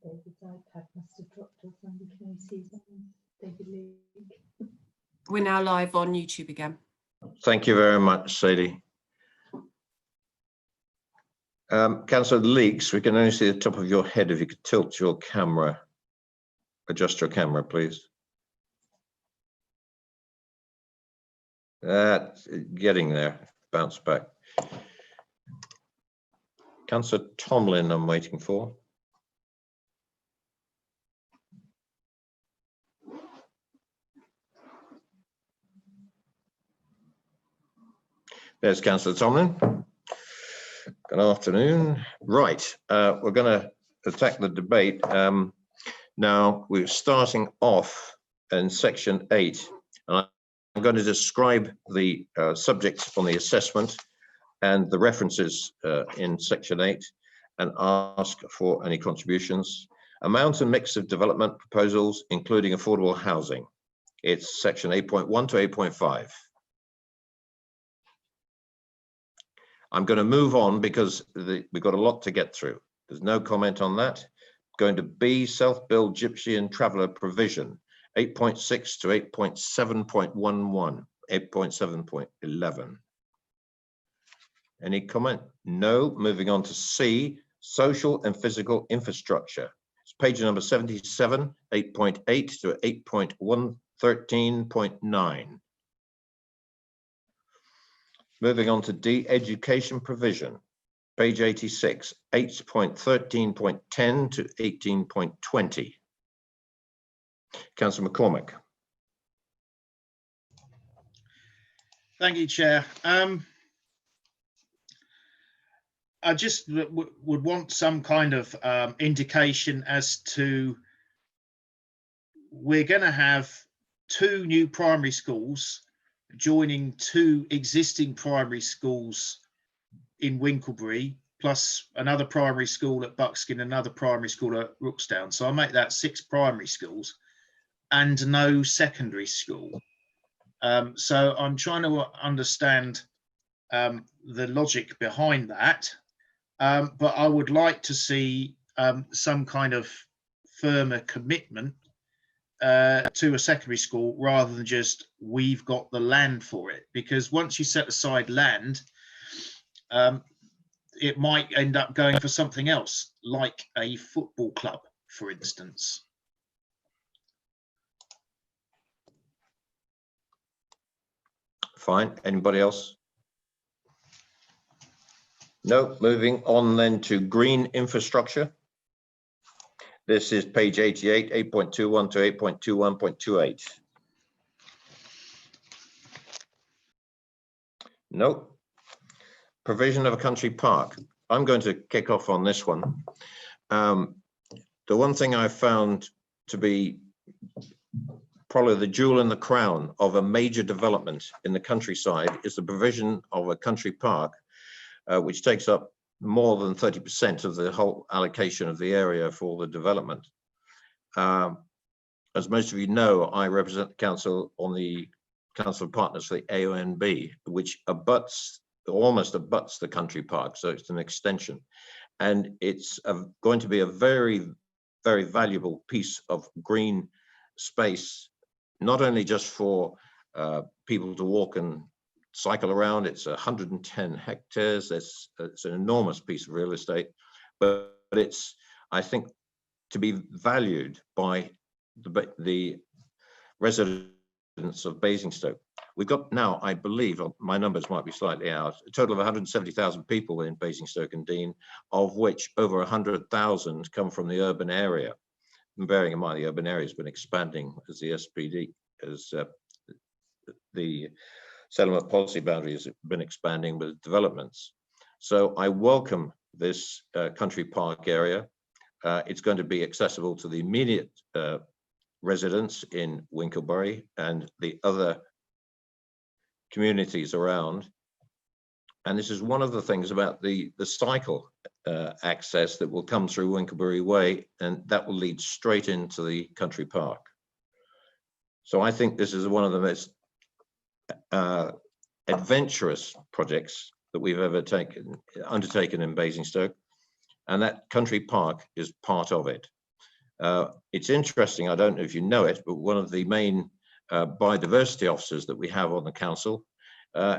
David's iPad must have dropped off and we can only see David Leake. We're now live on YouTube again. Thank you very much, Sadie. Councillor Leeks, we can only see the top of your head. If you could tilt your camera, adjust your camera, please. Getting there, bounce back. Councillor Tomlin, I'm waiting for. There's Councillor Tomlin. Good afternoon. Right, we're going to attack the debate. Now, we're starting off in section 8, and I'm going to describe the subject on the assessment and the references in section 8 and ask for any contributions. Amount and mix of development proposals, including affordable housing. It's section 8.1 to 8.5. I'm going to move on because we've got a lot to get through. There's no comment on that. Going to B, self-build gypsy and traveller provision, 8.6 to 8.7.11, 8.7.11. Any comment? No. Moving on to C, social and physical infrastructure. It's page number 77, 8.8 to 8.113.9. Moving on to D, education provision, page 86, 8.13.10 to 18.20. Councillor McCormick. Thank you, Chair. I just would want some kind of indication as to, we're going to have 2 new primary schools joining 2 existing primary schools in Winklebury, plus another primary school at Buckskin, another primary school at Rooksdown. So I'll make that 6 primary schools and no secondary school. So I'm trying to understand the logic behind that. But I would like to see some kind of firmer commitment to a secondary school rather than just we've got the land for it, because once you set aside land, it might end up going for something else, like a football club, for instance. Fine. Anybody else? No. Moving on then to green infrastructure. This is page 88, 8.21 to 8.21.28. Nope. Provision of a country park. I'm going to kick off on this one. The one thing I found to be probably the jewel in the crown of a major development in the countryside is the provision of a country park, which takes up more than 30% of the whole allocation of the area for the development. As most of you know, I represent the council on the Council of Partners for the AONB, which almost abuts the country park, so it's an extension. And it's going to be a very, very valuable piece of green space, not only just for people to walk and cycle around. It's 110 hectares. It's an enormous piece of real estate, but it's, I think, to be valued by the residents of Basingstoke. We've got now, I believe, my numbers might be slightly out, a total of 170,000 people in Basingstoke and Deane, of which over 100,000 come from the urban area. And bearing in mind the urban area has been expanding as the SPD, as the settlement policy boundaries have been expanding with developments. So I welcome this country park area. It's going to be accessible to the immediate residents in Winklebury and the other communities around. And this is one of the things about the cycle access that will come through Winklebury Way, and that will lead straight into the country park. So I think this is one of the most adventurous projects that we've ever undertaken in Basingstoke, and that country park is part of it. It's interesting, I don't know if you know it, but one of the main biodiversity officers that we have on the council,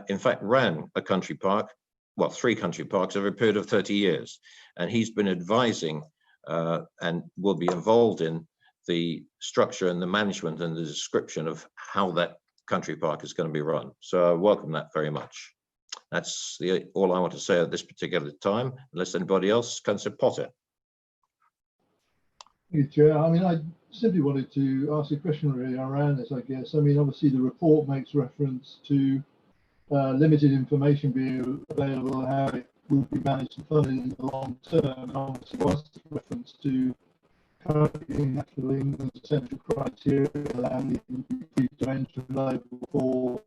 in fact, ran a country park, well, 3 country parks over a period of 30 years. And he's been advising and will be involved in the structure and the management and the description of how that country park is going to be run. So I welcome that very much. That's all I want to say at this particular time, unless anybody else. Councillor Potter. Thank you, Chair. I mean, I simply wanted to ask a question really around this, I guess. I mean, obviously the report makes reference to limited information being available, how it would be managed and funded in the long term. And obviously was reference to currently natural England's essential criteria allowing it to be free to enter reliable for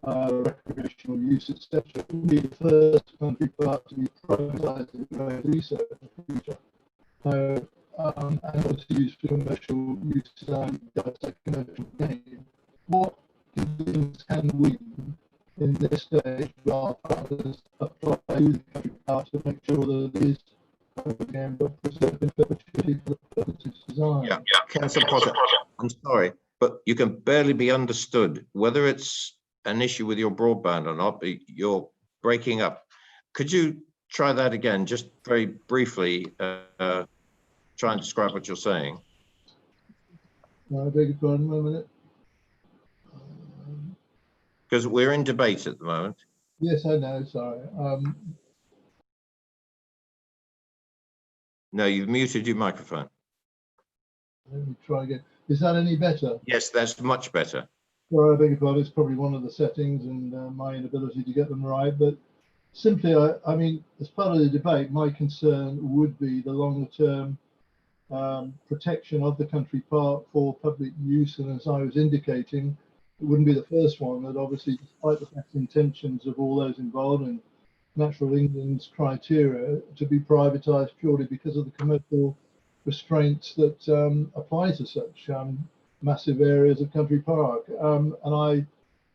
recreational use, etc. It would be the first country park to be privatised in the research in the future. So, and obviously used for commercial use, commercial gain. What conditions can we, in this stage, for our partners apply to the country parks to make sure that it is again preserved in perpetuity for the purposes designed? Yeah, Councillor Potter, I'm sorry, but you can barely be understood. Whether it's an issue with your broadband or not, but you're breaking up. Could you try that again, just very briefly? Try and describe what you're saying. I beg your pardon, 1 minute. Because we're in debate at the moment. Yes, I know, sorry. No, you've muted your microphone. Let me try again. Is that any better? Yes, that's much better. Sorry, I beg your pardon, it's probably one of the settings and my inability to get them right. But simply, I mean, as part of the debate, my concern would be the longer term protection of the country park for public use. And as I was indicating, it wouldn't be the first one that obviously, despite the best intentions of all those involved in Natural England's criteria, to be privatised purely because of the commercial restraints that apply to such massive areas of country park. And I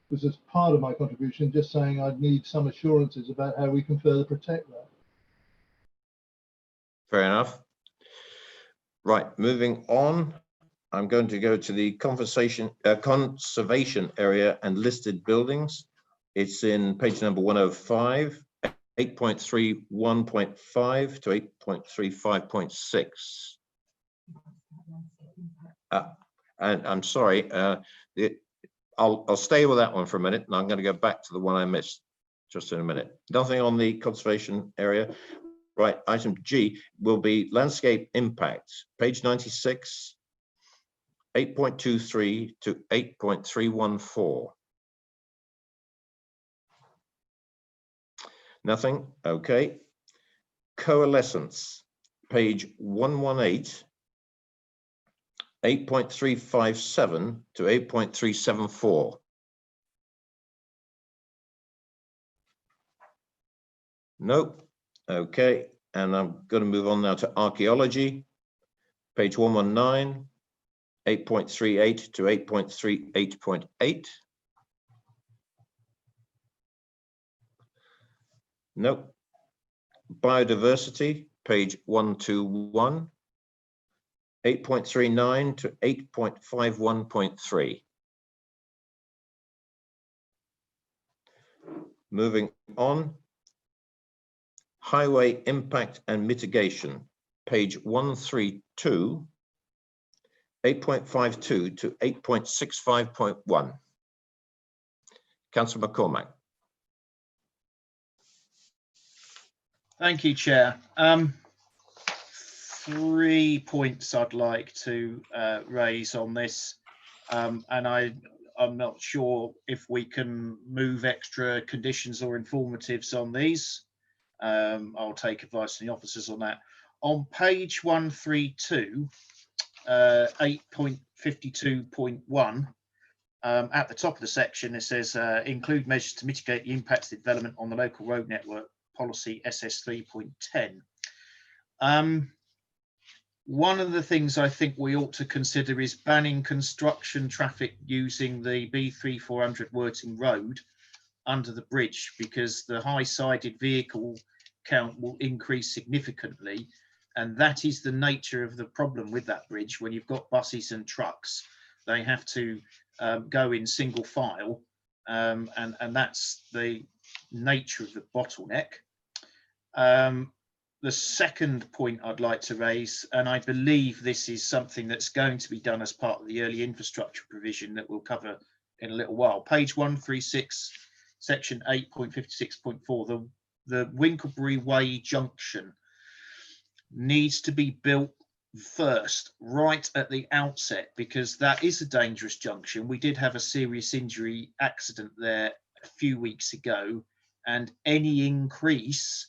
was, as part of my contribution, just saying I'd need some assurances about how we can further protect that. Fair enough. Right, moving on. I'm going to go to the conservation area and listed buildings. It's in page number 105, 8.31.5 to 8.35.6. And I'm sorry, I'll stay with that one for a minute, and I'm going to go back to the one I missed just in a minute. Nothing on the conservation area. Right, item G will be landscape impact, page 96, 8.23 to 8.314. Nothing, okay. Coalescence, page 118, 8.357 to 8.374. Nope. Okay, and I'm going to move on now to archaeology, page 119, 8.38 to 8.38.8. Nope. Biodiversity, page 121, 8.39 to 8.51.3. Moving on. Highway impact and mitigation, page 132, 8.52 to 8.65.1. Councillor McCormack. Thank you, Chair. 3 points I'd like to raise on this, and I'm not sure if we can move extra conditions or informatives on these. I'll take advice from the officers on that. On page 132, 8.52.1, at the top of the section, it says include measures to mitigate the impacts of development on the local road network, policy SS 3.10. One of the things I think we ought to consider is banning construction traffic using the B3400 Worthing Road under the bridge, because the high-sided vehicle count will increase significantly, And that is the nature of the problem with that bridge. When you've got buses and trucks, they have to go in single file, and that's the nature of the bottleneck. The second point I'd like to raise, and I believe this is something that's going to be done as part of the early infrastructure provision that we'll cover in a little while. Page 136, section 8.56.4, the Winklebury Way junction needs to be built first, right at the outset, because that is a dangerous junction. We did have a serious injury accident there a few weeks ago, and any increase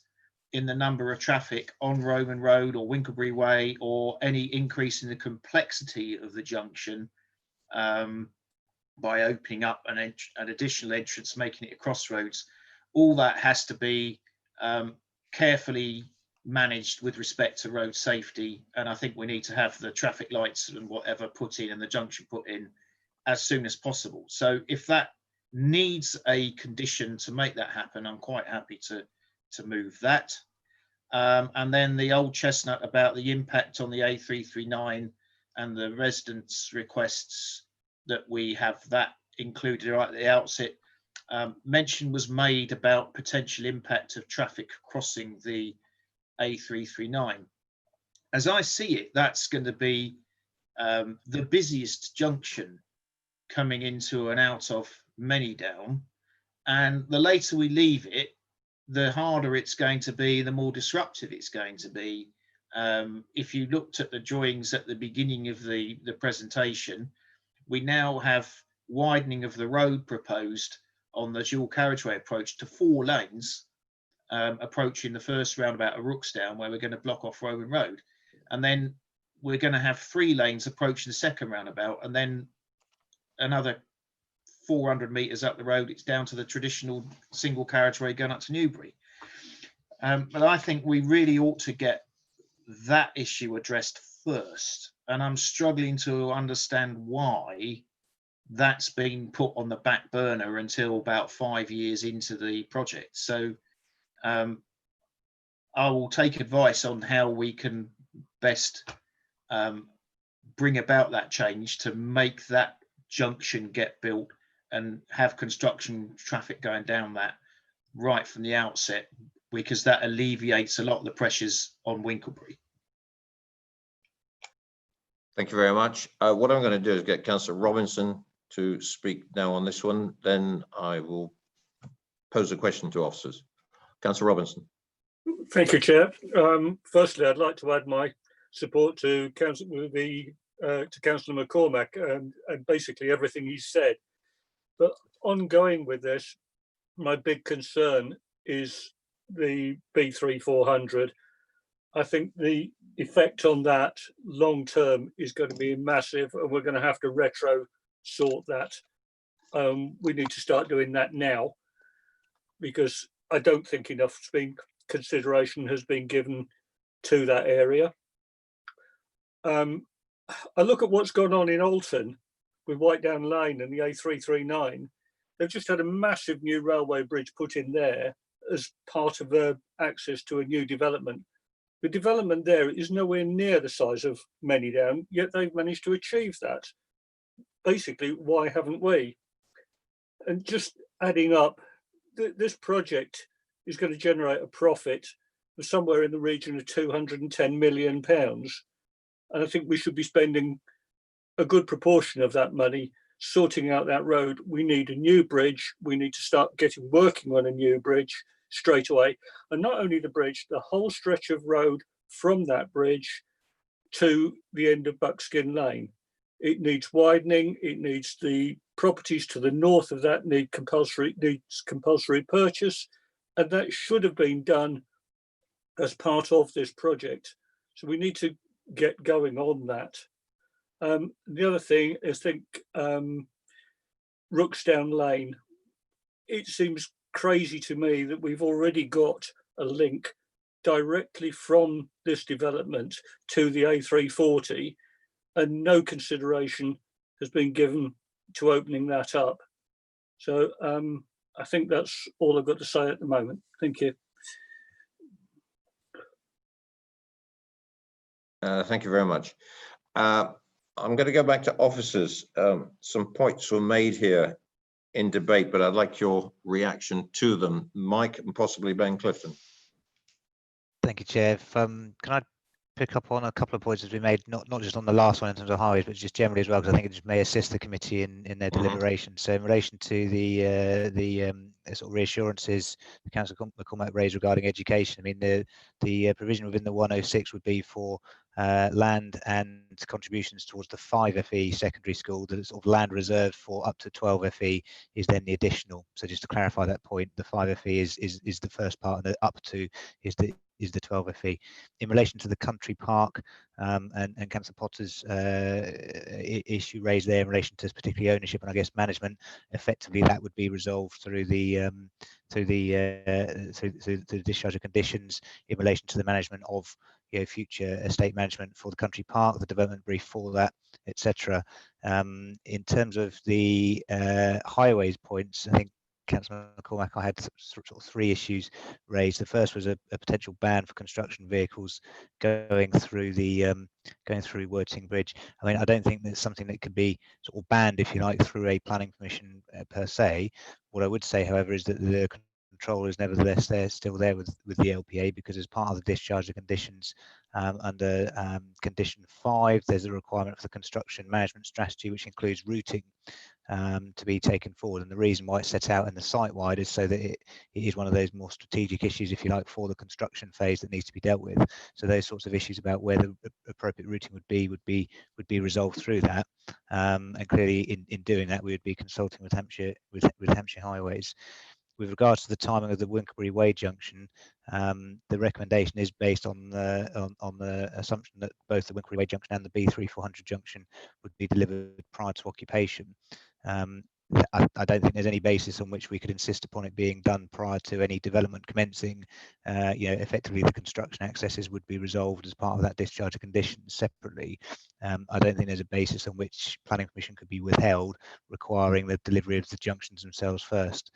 in the number of traffic on Roman Road or Winklebury Way, or any increase in the complexity of the junction by opening up an additional entrance, making it a crossroads, all that has to be carefully managed with respect to road safety. And I think we need to have the traffic lights and whatever put in and the junction put in as soon as possible. So if that needs a condition to make that happen, I'm quite happy to move that. And then the old chestnut about the impact on the A339 and the residents' requests, that we have that included right at the outset. Mention was made about potential impact of traffic crossing the A339. As I see it, that's going to be the busiest junction coming into and out of Manydown, and the later we leave it, the harder it's going to be, the more disruptive it's going to be. If you looked at the drawings at the beginning of the presentation, we now have widening of the road proposed on the dual carriageway approach to 4 lanes, approaching the first roundabout of Rooksdown, where we're going to block off Roman Road. And then we're going to have 3 lanes approaching the second roundabout, and then another 400 metres up the road, it's down to the traditional single carriageway going up to Newbury. But I think we really ought to get that issue addressed first. And I'm struggling to understand why that's been put on the back burner until about 5 years into the project. So I will take advice on how we can best bring about that change to make that junction get built and have construction traffic going down that right from the outset, because that alleviates a lot of the pressures on Winklebury. Thank you very much. What I'm going to do is get Councillor Robinson to speak now on this one. Then I will pose a question to officers. Councillor Robinson. Thank you, Chair. Firstly, I'd like to add my support to Councillor McCormack and basically everything he said. But ongoing with this, my big concern is the B3400. I think the effect on that long term is going to be massive, and we're going to have to retro sort that. We need to start doing that now, because I don't think enough consideration has been given to that area. I look at what's gone on in Alton with Whitedown Lane and the A339. They've just had a massive new railway bridge put in there as part of their access to a new development. The development there is nowhere near the size of Manydown, yet they've managed to achieve that. Basically, why haven't we? And just adding up, this project is going to generate a profit of somewhere in the region of £210 million. And I think we should be spending a good proportion of that money sorting out that road. We need a new bridge. We need to start working on a new bridge straight away. And not only the bridge, the whole stretch of road from that bridge to the end of Buckskin Lane. It needs widening. It needs the properties to the north of that needs compulsory purchase. And that should have been done as part of this project. So we need to get going on that. The other thing is, Rooksdown Lane. It seems crazy to me that we've already got a link directly from this development to the A340, and no consideration has been given to opening that up. So I think that's all I've got to say at the moment. Thank you. Thank you very much. I'm going to go back to officers. Some points were made here in debate, but I'd like your reaction to them. Mike and possibly Ben Clifton. Thank you, Chair. Can I pick up on a couple of points that we made, not just on the last one in terms of highways, but just generally as well, because I think it just may assist the committee in their deliberations. So in relation to the sort of reassurances the Councillor McCormack raised regarding education, I mean the provision within the 106 would be for land and contributions towards the 5 FE secondary school. The sort of land reserved for up to 12 FE is then the additional. So just to clarify that point, the 5 FE is the first part, and the up to is the 12 FE. In relation to the country park and Councillor Potter's issue raised there in relation to particularly ownership and I guess management, effectively that would be resolved through the discharge of conditions in relation to the management of future estate management for the country park, the development brief for that, etc. In terms of the highways points, I think Councillor McCormack, I had sort of 3 issues raised. The first was a potential ban for construction vehicles going through Worthing Bridge. I mean, I don't think that's something that could be sort of banned, if you like, through a planning permission per se. What I would say, however, is that the control is nevertheless still there with the LPA, because as part of the discharge of conditions under condition 5, there's a requirement for the construction management strategy, which includes routing to be taken forward. And the reason why it's set out in the site-wide is so that it is one of those more strategic issues, if you like, for the construction phase that needs to be dealt with. So those sorts of issues about where the appropriate routing would be resolved through that. And clearly, in doing that, we would be consulting with Hampshire Highways. With regards to the timing of the Winkelbury Way junction, the recommendation is based on the assumption that both the Winkelbury Way junction and the B3400 junction would be delivered prior to occupation. I don't think there's any basis on which we could insist upon it being done prior to any development commencing. Effectively, the construction accesses would be resolved as part of that discharge of conditions separately. I don't think there's a basis on which planning permission could be withheld, requiring the delivery of the junctions themselves first.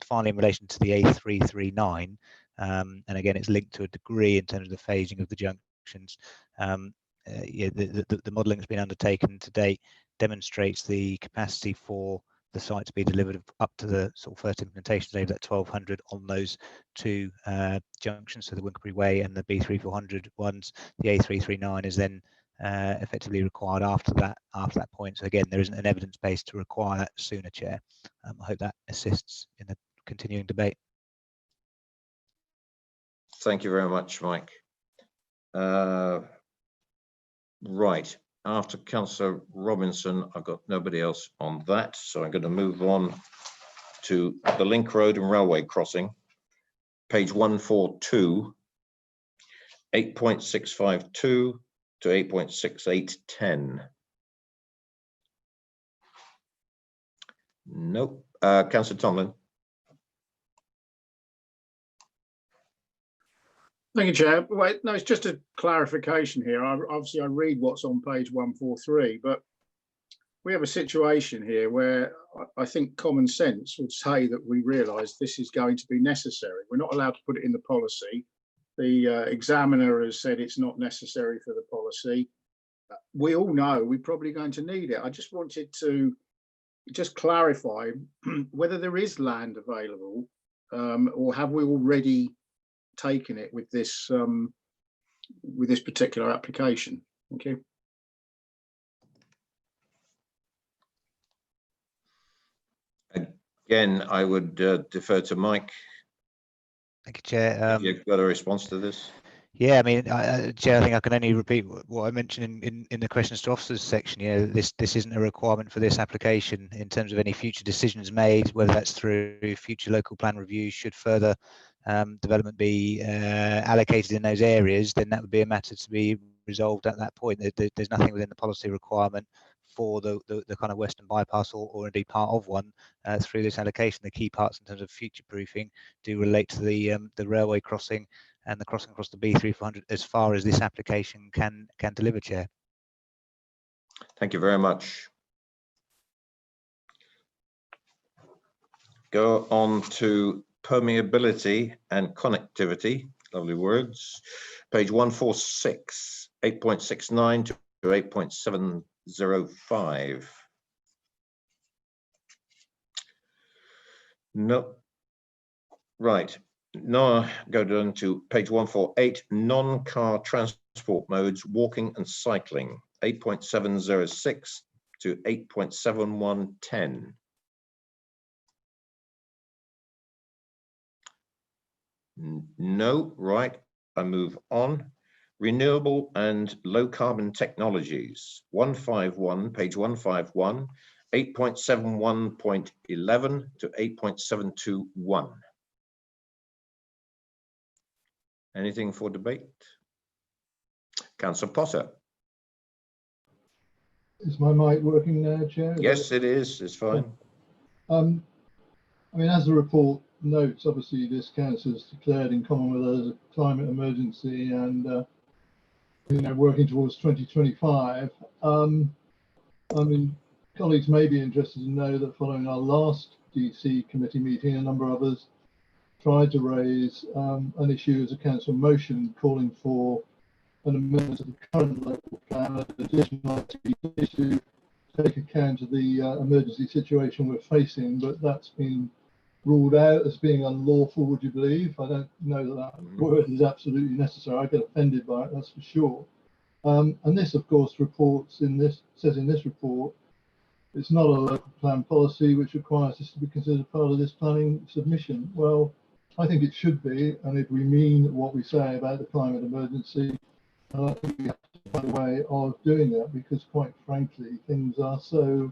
Finally, in relation to the A339, and again, it's linked to a degree in terms of the phasing of the junctions. The modelling that's been undertaken to date demonstrates the capacity for the site to be delivered up to the sort of first implementation date, that 1200 on those 2 junctions, so the Winkelbury Way and the B3400 ones. The A339 is then effectively required after that point. So again, there isn't an evidence base to require that sooner, Chair. I hope that assists in the continuing debate. Thank you very much, Mike. Right, after Councillor Robinson, I've got nobody else on that, so I'm going to move on to the Link Road and Railway Crossing, page 142, 8.652 to 8.6810. Nope. Councillor Tomlin. Thank you, Chair. Wait, no, it's just a clarification here. Obviously, I read what's on page 143, but we have a situation here where I think common sense would say that we realise this is going to be necessary. We're not allowed to put it in the policy. The examiner has said it's not necessary for the policy. We all know we're probably going to need it. I just wanted to just clarify whether there is land available or have we already taken it with this particular application. Thank you. Again, I would defer to Mike. Thank you, Chair. You've got a response to this? Yeah, I mean, Chair, I think I can only repeat what I mentioned in the questions to officers section. This isn't a requirement for this application in terms of any future decisions made, whether that's through future local plan reviews. Should further development be allocated in those areas, then that would be a matter to be resolved at that point. There's nothing within the policy requirement for the kind of Western bypass or indeed part of one through this allocation. The key parts in terms of future proofing do relate to the railway crossing and the crossing across the B3400 as far as this application can deliver, Chair. Thank you very much. Go on to permeability and connectivity. Lovely words. Page 146, 8.69 to 8.705. No. Right. Now go down to page 148, non-car transport modes, walking and cycling, 8.706 to 8.7110. No, right, I move on. Renewable and low carbon technologies, 151, page 151, 8.71.11 to 8.721. Anything for debate? Councillor Potter. Is my mic working now, Chair? Yes, it is. It's fine. I mean, as the report notes, obviously this council has declared in common with others a climate emergency and you know, working towards 2025. I mean, colleagues may be interested to know that following our last DC committee meeting, a number of us tried to raise an issue as a council motion calling for an amendment to the current local plan, an additional issue to take account of the emergency situation we're facing, but that's been ruled out as being unlawful, would you believe? I don't know that that word is absolutely necessary. I get offended by it, that's for sure. And this, of course, says in this report, it's not a local plan policy which requires this to be considered part of this planning submission. Well, I think it should be, and if we mean what we say about the climate emergency, I think we have to find a way of doing that, because quite frankly, things are so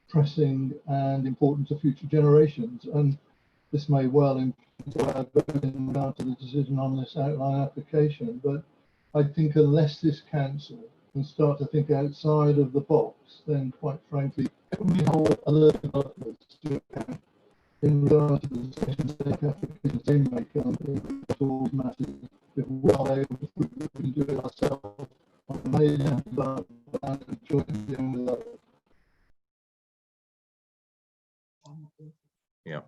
pressing and important to future generations. And this may well influence in regard to the decision on this outline application, but I think unless this council can start to think outside of the box, then quite frankly, we hold other developers to account in regard to the decisions they applications they make on all matters. If we are able to prove that we can do it ourselves, on the major and jointly dealing with others. Yeah.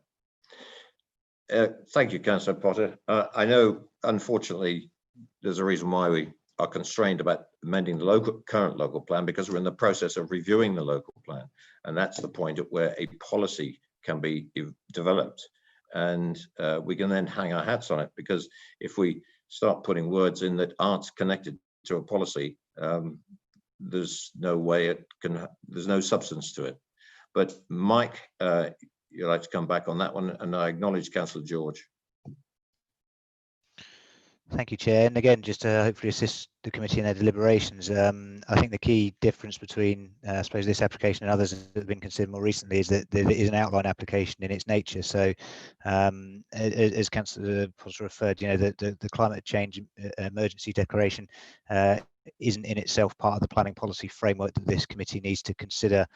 Thank you, Councillor Potter. I know, unfortunately, there's a reason why we are constrained about amending the current local plan, because we're in the process of reviewing the local plan, and that's the point at where a policy can be developed, and we can then hang our hats on it, because if we start putting words in that aren't connected to a policy, there's no way it can. There's no substance to it. But Mike, you'd like to come back on that one, and I acknowledge Councillor George. Thank you, Chair. And again, just to hopefully assist the committee in their deliberations, I think the key difference between, I suppose, this application and others that have been considered more recently is that it is an outline application in its nature. So, as Councillor Potter referred, you know, the climate change emergency declaration isn't in itself part of the planning policy framework that this committee needs to consider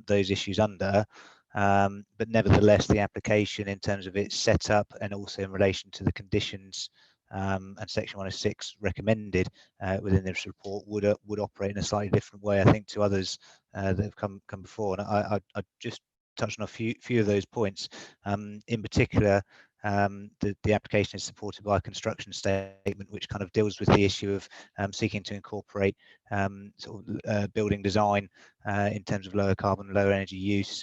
those issues under. But nevertheless, the application in terms of its setup and also in relation to the conditions and section 106 recommended within this report would operate in a slightly different way, I think, to others that have come before. And I just touched on a few of those points. In particular, the application is supported by a construction statement which kind of deals with the issue of seeking to incorporate building design in terms of lower carbon, lower energy use.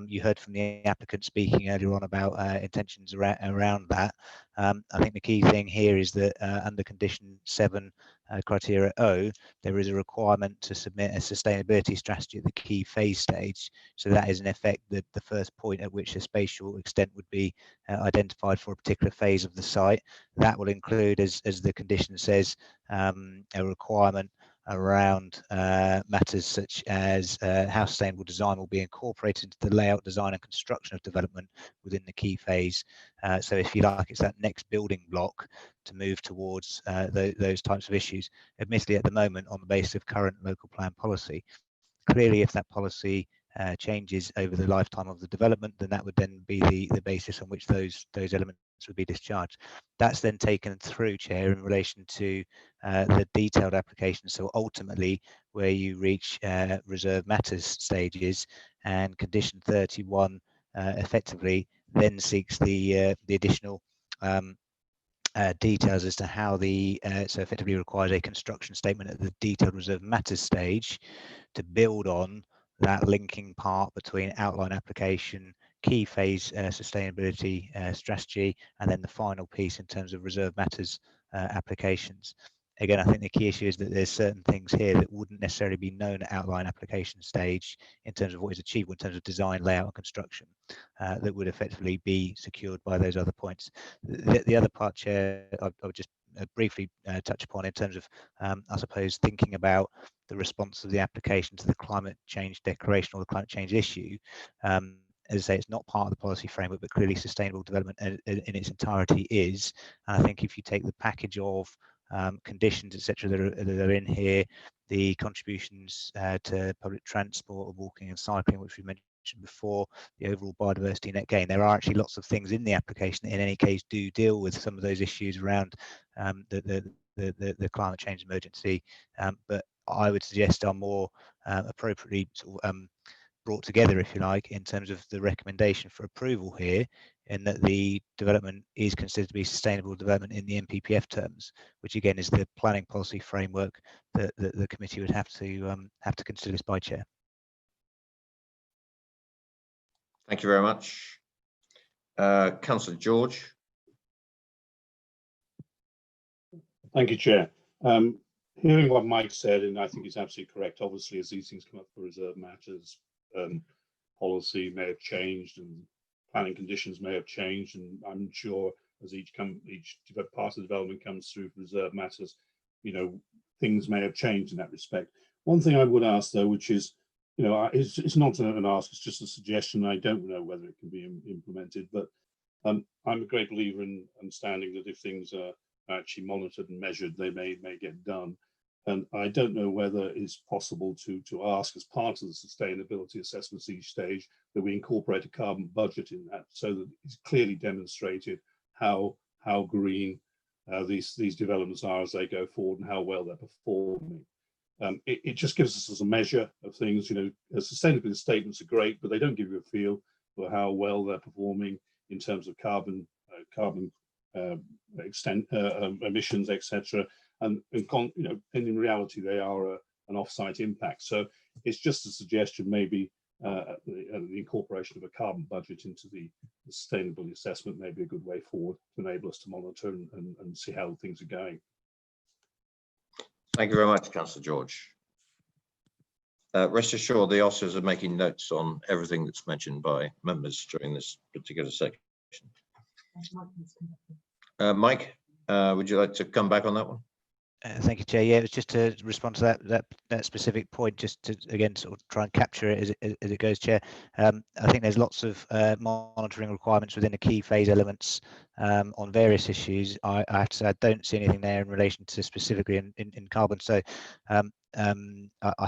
You heard from the applicant speaking earlier on about intentions around that. I think the key thing here is that under condition 7 criteria O, there is a requirement to submit a sustainability strategy at the key phase stage. So that is in effect the first point at which a spatial extent would be identified for a particular phase of the site. That will include, as the condition says, a requirement around matters such as how sustainable design will be incorporated into the layout, design and construction of development within the key phase. So if you like, it's that next building block to move towards those types of issues. Admittedly, at the moment, on the basis of current local plan policy, clearly if that policy changes over the lifetime of the development, then that would then be the basis on which those elements would be discharged. That's then taken through, Chair, in relation to the detailed application. So ultimately, where you reach reserve matters stages, and condition 31 effectively then seeks the additional details as to how the so effectively requires a construction statement at the detailed reserve matters stage to build on that linking part between outline application, key phase sustainability strategy, and then the final piece in terms of reserve matters applications. Again, I think the key issue is that there's certain things here that wouldn't necessarily be known at outline application stage in terms of what is achievable in terms of design, layout, and construction that would effectively be secured by those other points. The other part, Chair, I would just briefly touch upon in terms of, I suppose, thinking about the response of the application to the climate change declaration or the climate change issue. As I say, it's not part of the policy framework, but clearly sustainable development in its entirety is. And I think if you take the package of conditions, etc., that are in here, the contributions to public transport, walking and cycling, which we mentioned before, the overall biodiversity net gain, there are actually lots of things in the application that in any case do deal with some of those issues around the climate change emergency, but I would suggest are more appropriately sort of, brought together, if you like, in terms of the recommendation for approval here, in that the development is considered to be sustainable development in the NPPF terms, which again is the planning policy framework that the committee would have to consider this by, Chair. Thank you very much. Councillor George. Thank you, Chair. Hearing what Mike said, and I think he's absolutely correct, obviously as these things come up for reserve matters, policy may have changed and planning conditions may have changed, and I'm sure as each part of the development comes through for reserve matters, you know, things may have changed in that respect. One thing I would ask though, which is, you know, it's not an ask, it's just a suggestion. I don't know whether it can be implemented, but I'm a great believer in understanding that if things are actually monitored and measured, they may get done. And I don't know whether it's possible to ask as part of the sustainability assessments each stage that we incorporate a carbon budget in that, so that it's clearly demonstrated how green these developments are as they go forward and how well they're performing. It just gives us as a measure of things. You know, sustainability statements are great, but they don't give you a feel for how well they're performing in terms of carbon emissions, etc. And you know, and in reality, they are an off-site impact. So it's just a suggestion, maybe the incorporation of a carbon budget into the sustainability assessment may be a good way forward to enable us to monitor and see how things are going. Thank you very much, Councillor George. Rest assured, the officers are making notes on everything that's mentioned by members during this particular section. Mike, would you like to come back on that one? Thank you, Chair. Yeah, it was just to respond to that specific point, just to again sort of try and capture it as it goes, Chair. I think there's lots of monitoring requirements within the key phase elements on various issues. I have to say I don't see anything there in relation to specifically in carbon. So I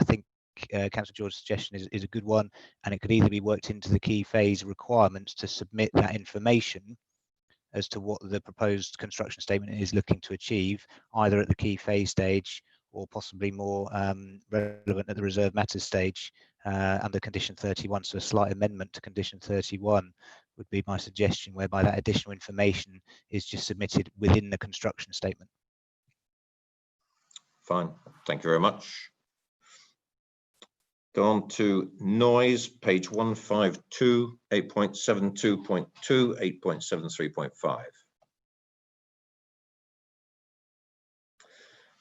think Councillor George's suggestion is a good one, and it could either be worked into the key phase requirements to submit that information as to what the proposed construction statement is looking to achieve, either at the key phase stage or possibly more relevant at the reserve matters stage under condition 31. So a slight amendment to condition 31 would be my suggestion, whereby that additional information is just submitted within the construction statement. Fine, thank you very much. Go on to noise, page 152, 8.72.2, 8.73.5.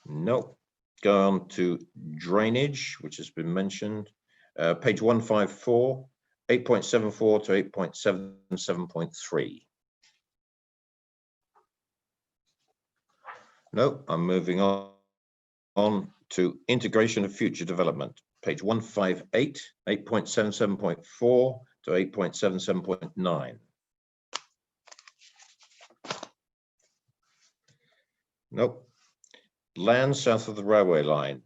No. Go on to drainage, which has been mentioned, page 154, 8.74 to 8.77.3. No, I'm moving on to integration of future development. Page 158, 8.77.4 to 8.77.9. Nope. Land south of the railway line.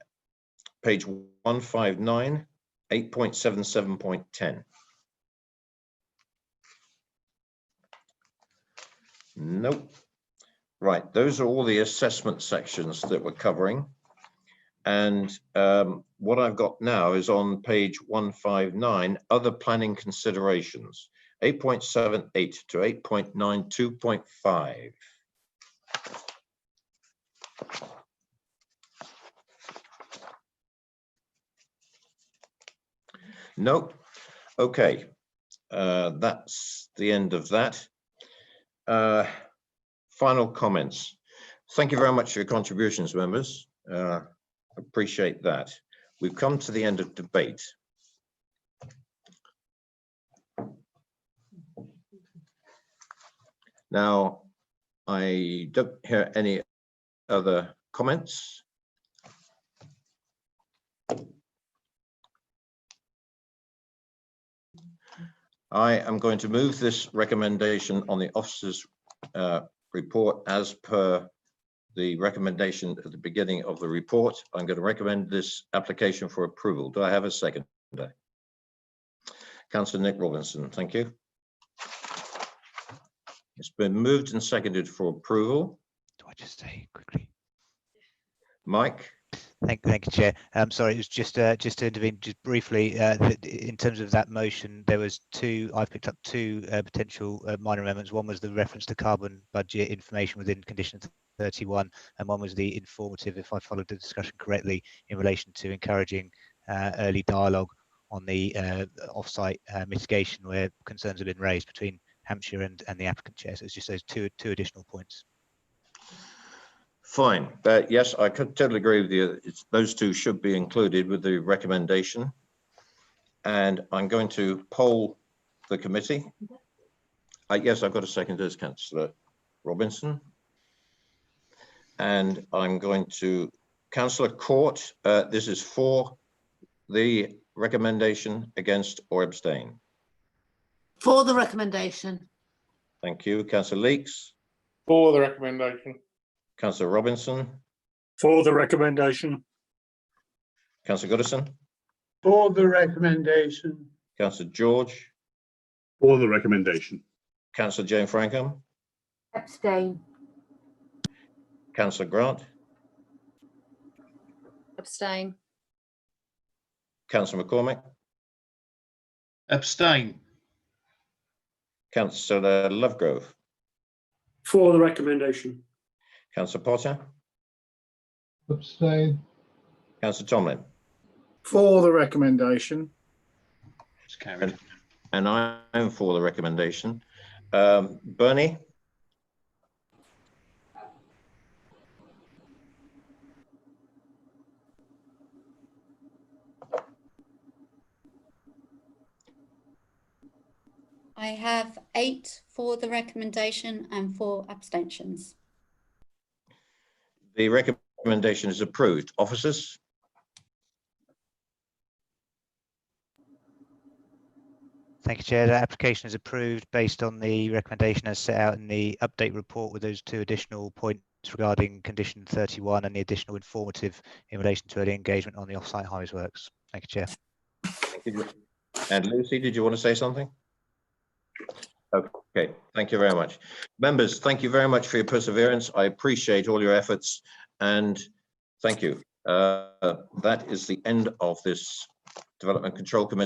Page 159, 8.77.10. Nope. Right, those are all the assessment sections that we're covering. And what I've got now is on page 159, other planning considerations, 8.78 to 8.92.5. Nope. Okay. That's the end of that. Final comments. Thank you very much for your contributions, members. Appreciate that. We've come to the end of debate. Now, I don't hear any other comments. I am going to move this recommendation on the officer's report as per the recommendation at the beginning of the report. I'm going to recommend this application for approval. Do I have a second? Councillor Nick Robinson, thank you. It's been moved and seconded for approval. Do I just say quickly? Mike? Thank you, Chair. Sorry, it was just to intervene just briefly. In terms of that motion, there was I've picked up two potential minor amendments. One was the reference to carbon budget information within condition 31, and one was the informative, if I followed the discussion correctly, in relation to encouraging early dialogue on the off-site mitigation where concerns have been raised between Hampshire and the applicant, Chair. So it's just those two additional points. Fine. Yes, I could totally agree with you. Those two should be included with the recommendation. And I'm going to poll the committee. Yes, I've got a second as Councillor Robinson. And I'm going to Councillor Court. This is for the recommendation, against or abstain. For the recommendation. Thank you. Councillor Leeks. For the recommendation. Councillor Robinson. For the recommendation. Councillor Goodison. For the recommendation. Councillor George. For the recommendation. Councillor Jane Frankham. Abstain. Councillor Grant. Abstain. Councillor McCormick. Abstain. Councillor Lovegrove. For the recommendation. Councillor Potter. Abstain. Councillor Tomlin. For the recommendation. It's carried. And I'm for the recommendation. Bernie. I have 8 for the recommendation and 4 abstentions. The recommendation is approved. Officers? Thank you, Chair. The application is approved based on the recommendation as set out in the update report with those 2 additional points regarding condition 31 and the additional informative in relation to early engagement on the off-site highways works. Thank you, Chair. Thank you. And Lucy, did you want to say something? Okay, thank you very much. Members, thank you very much for your perseverance. I appreciate all your efforts and thank you. That is the end of this Development Control Committee.